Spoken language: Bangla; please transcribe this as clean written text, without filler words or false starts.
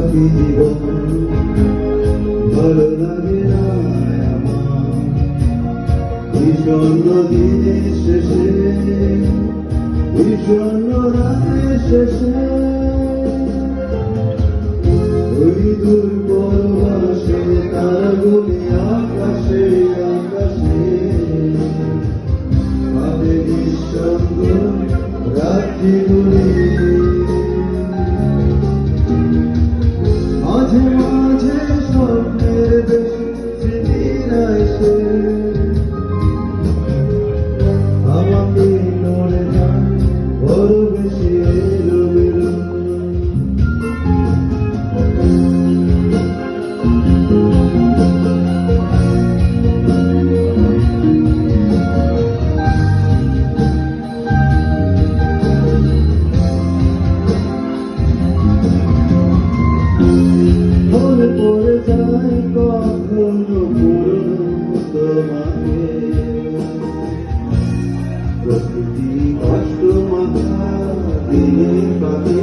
বাকি জীবন ভালো লাগে না আমার বিষণ্ণ দিনের শেষে বিষণ্ণ রাতের শেষে ওই দূর পরবাসে তারাগুলি আকাশে আকাশে ভাবে নিঃসঙ্গ রাত্রিগুলি মাঝে মাঝে স্বপ্নের বেশি স্মৃতিরা এসে আমাকে নড়ে যায় বড় বেশি এলোমেলো মনে পড়ে যায় কখনো পুরনো তোমাকে প্রকৃতি কষ্ট মাথা দিনে পাবে